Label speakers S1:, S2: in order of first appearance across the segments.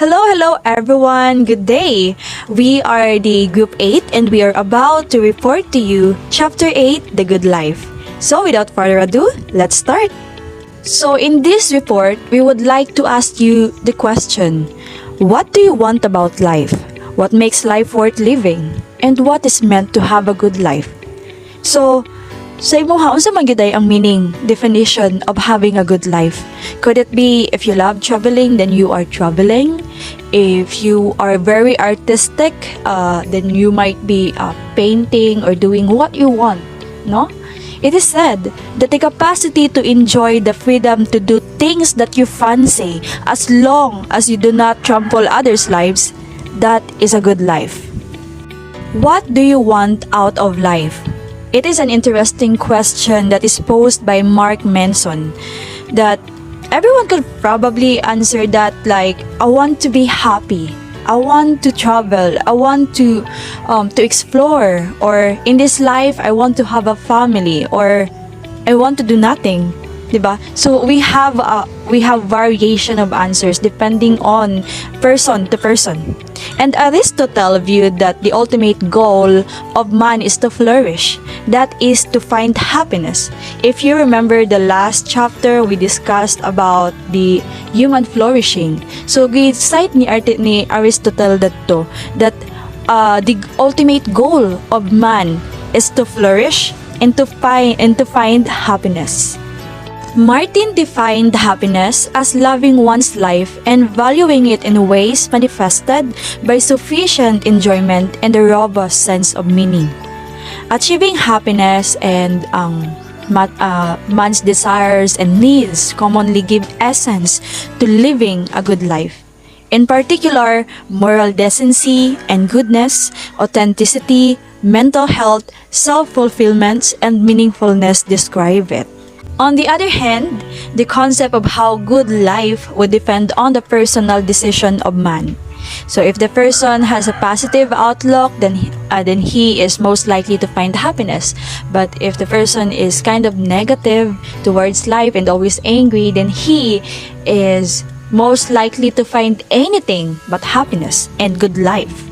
S1: Hello everyone. Good day. We are the Group 8 and we are about to report to you Chapter 8, The Good Life. So without further ado, let's start. So in this report, we would like to ask you the question, what do you want about life? What makes life worth living? And what is meant to have a good life? So, sa imong unsa man gyud ang meaning, definition of having a good life? Could it be if you love traveling, then you are traveling? If you are very artistic, then you might be painting or doing what you want, no? It is said that the capacity to enjoy the freedom to do things that you fancy as long as you do not trample others' lives, that is a good life. What do you want out of life? It is an interesting question that is posed by Mark Manson, that everyone could probably answer that like, I want to be happy, I want to travel, I want to explore, or in this life I want to have a family, or I want to do nothing, diba? So we have variation of answers depending on person to person. And Aristotle viewed that the ultimate goal of man is to flourish. That is to find happiness. If you remember the last chapter, we discussed about the human flourishing. So, cite ni Aristotle that the ultimate goal of man is to flourish and to find happiness. Martin defined happiness as loving one's life and valuing it in ways manifested by sufficient enjoyment and a robust sense of meaning. Achieving happiness and man's desires and needs commonly give essence to living a good life. In particular, moral decency and goodness, authenticity, mental health, self-fulfillment, and meaningfulness describe it. On the other hand, the concept of how good life would depend on the personal decision of man. So if the person has a positive outlook, then he is most likely to find happiness. But if the person is kind of negative towards life and always angry, then he is most likely to find anything but happiness and good life.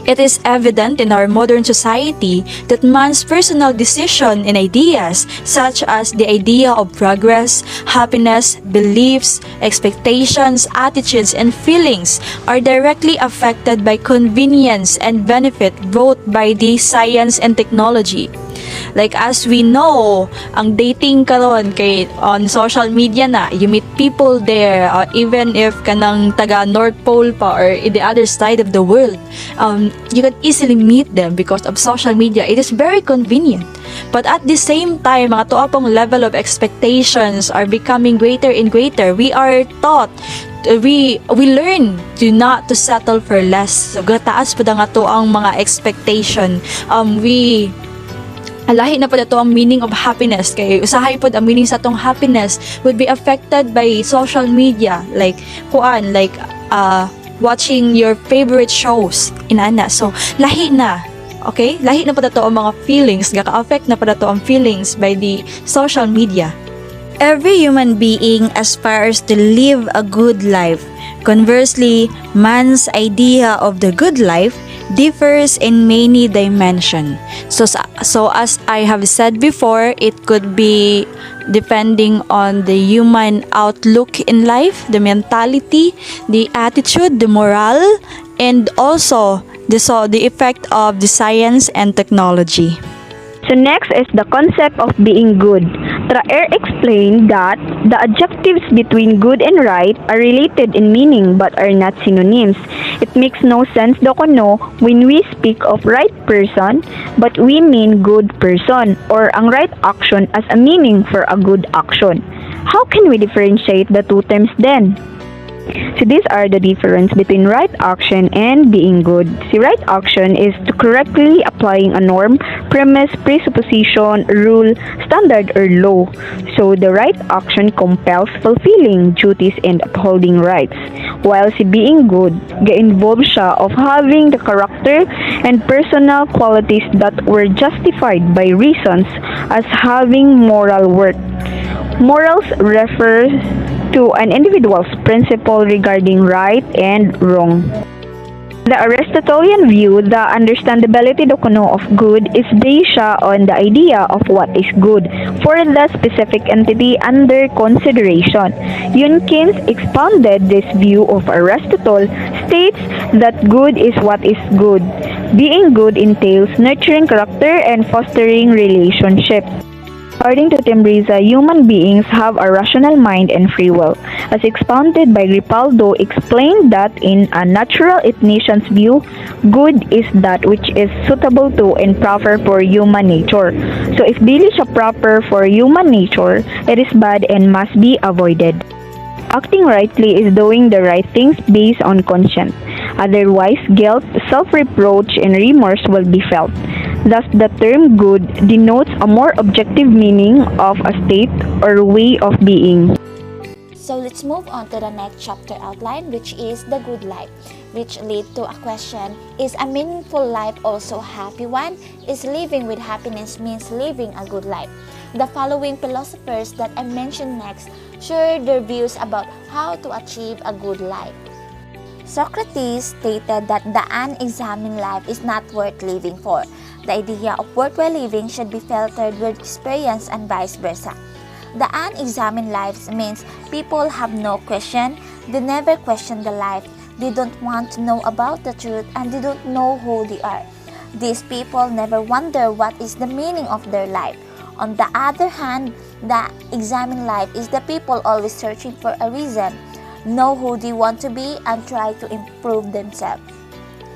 S1: It is evident in our modern society that man's personal decision and ideas, such as the idea of progress, happiness, beliefs, expectations, attitudes, and feelings, are directly affected by convenience and benefit brought by the science and technology. Like as we know, ang dating karon kay on social media na, you meet people there, even if kanang taga North Pole pa or in the other side of the world, you can easily meet them because of social media. It is very convenient. But at the same time, mga tuapong level of expectations are becoming greater and greater. We are taught we learn to not to settle for less. So gataas pa nga to ang mga expectation. Lahi na po ito ang meaning of happiness, kay usahay po ang meaning sa itong happiness would be affected by social media, like watching your favorite shows inana. So lahi na, okay, lahi na po ito ang mga feelings, gaka-affect na po ito ang feelings by the social media.
S2: Every human being aspires to live a good life. Conversely, man's idea of the good life differs in many dimensions. So as I have said before, it could be depending on the human outlook in life, the mentality, the attitude, the morale, and also the effect of the science and technology.
S3: So next is the concept of being good. Traer explained that the adjectives between good and right are related in meaning but are not synonyms. It makes no sense daw kuno when we speak of right person but we mean good person or ang right action as a meaning for a good action. How can we differentiate the two terms then? So these are the difference between right action and being good. See, right action is to correctly applying a norm, premise, presupposition, rule, standard, or law. So the right action compels fulfilling duties and upholding rights. While si being good, ga-involve siya of having the character and personal qualities that were justified by reasons as having moral worth. Morals refer to an individual's principle regarding right and wrong. The Aristotelian view, the understandability dokono of good is based on the idea of what is good for the specific entity under consideration. Yunkins expounded this view of Aristotle, states that good is what is good. Being good entails nurturing character and fostering relationships. According to Timbriza, human beings have a rational mind and free will. As expounded by Ripaldo, explained that in a natural ethnician's view, good is that which is suitable to and proper for human nature. So if dili siya proper for human nature, it is bad and must be avoided. Acting rightly is doing the right things based on conscience. Otherwise, guilt, self-reproach, and remorse will be felt. Thus, the term good denotes a more objective meaning of a state or way of being.
S4: So let's move on to the next chapter outline, which is the good life, which lead to a question: is a meaningful life also a happy one? Is living with happiness means living a good life? The following philosophers that I mention next share their views about how to achieve a good life. Socrates stated that the unexamined life is not worth living for. The idea of worthwhile living should be filtered with experience and vice versa. The unexamined lives means people have no question, they never question the life, they don't want to know about the truth, and they don't know who they are. These people never wonder what is the meaning of their life. On the other hand, the examined life is the people always searching for a reason, know who they want to be, and try to improve themselves.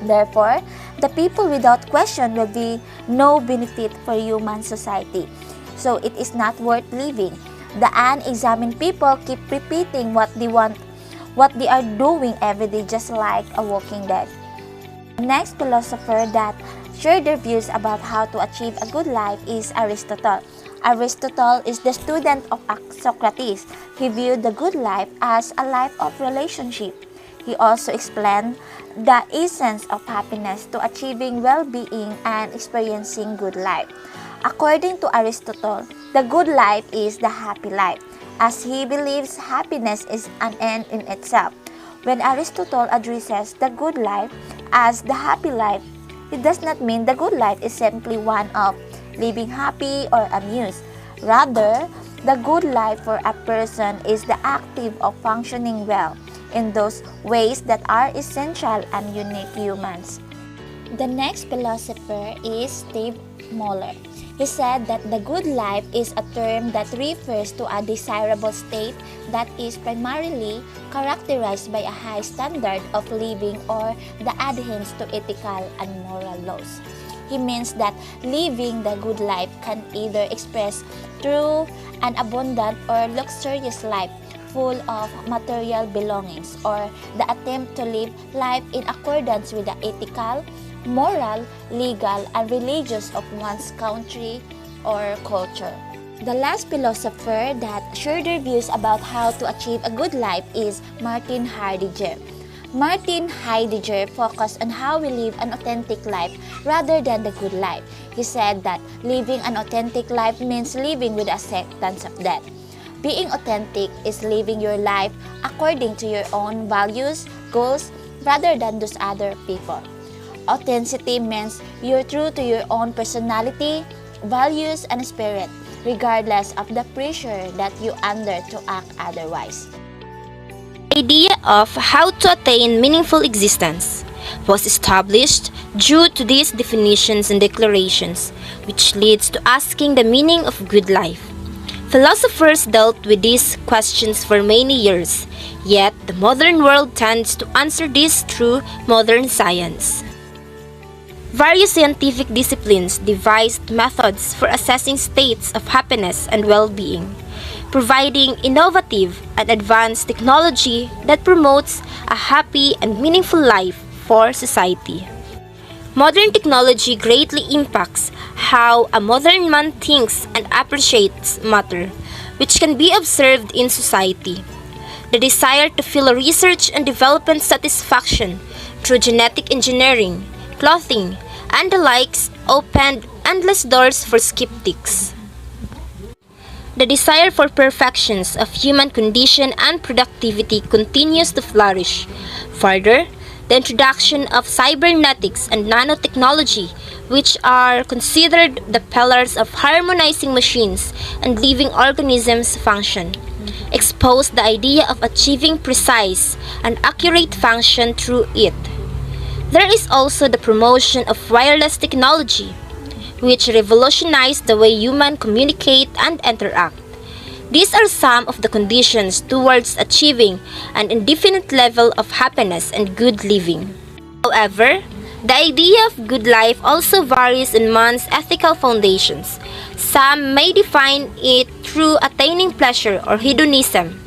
S4: Therefore, the people without question will be no benefit for human society. So it is not worth living. The unexamined people keep repeating what they want, what they are doing every day, just like a walking dead. The next philosopher that shared their views about how to achieve a good life is Aristotle. Aristotle is the student of Socrates. He viewed the good life as a life of relationship. He also explained the essence of happiness to achieving well-being and experiencing good life. According to Aristotle, the good life is the happy life, as he believes happiness is an end in itself. When Aristotle addresses the good life as the happy life, it does not mean the good life is simply one of living happy or amused. Rather, the good life for a person is the active of functioning well in those ways that are essential and unique humans. The next philosopher is Steve Moller. He said that the good life is a term that refers to a desirable state that is primarily characterized by a high standard of living or the adherence to ethical and moral laws. He means that living the good life can either express through an abundant or luxurious life full of material belongings, or the attempt to live life in accordance with the ethical, moral, legal, and religious of one's country or culture. The last philosopher that shared their views about how to achieve a good life is Martin Heidegger. Martin Heidegger focused on how we live an authentic life rather than the good life. He said that living an authentic life means living with acceptance of death. Being authentic is living your life according to your own values, goals, rather than those other people. Authenticity means you're true to your own personality, values, and spirit, regardless of the pressure that you under to act otherwise.
S5: The idea of how to attain meaningful existence was established due to these definitions and declarations, which leads to asking the meaning of good life. Philosophers dealt with these questions for many years, yet the modern world tends to answer this through modern science. Various scientific disciplines devised methods for assessing states of happiness and well-being, providing innovative and advanced technology that promotes a happy and meaningful life for society. Modern technology greatly impacts how a modern man thinks and appreciates matter, which can be observed in society. The desire to feel research and development satisfaction through genetic engineering, clothing, and the likes opened endless doors for skeptics. The desire for perfections of human condition and productivity continues to flourish. Further, the introduction of cybernetics and nanotechnology, which are considered the pillars of harmonizing machines and living organisms' function, expose the idea of achieving precise and accurate function through it. There is also the promotion of wireless technology, which revolutionized the way humans communicate and interact. These are some of the conditions towards achieving an indefinite level of happiness and good living. However, the idea of good life also varies in man's ethical foundations. Some may define it through attaining pleasure or hedonism.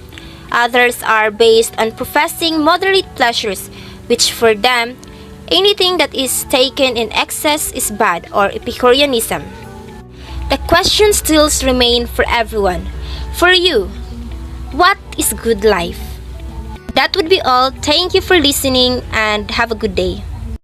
S5: Others are based on professing moderate pleasures, which for them, anything that is taken in excess is bad, or Epicureanism. The question still remains for everyone. For you, what is good life? That would be all. Thank you for listening and have a good day.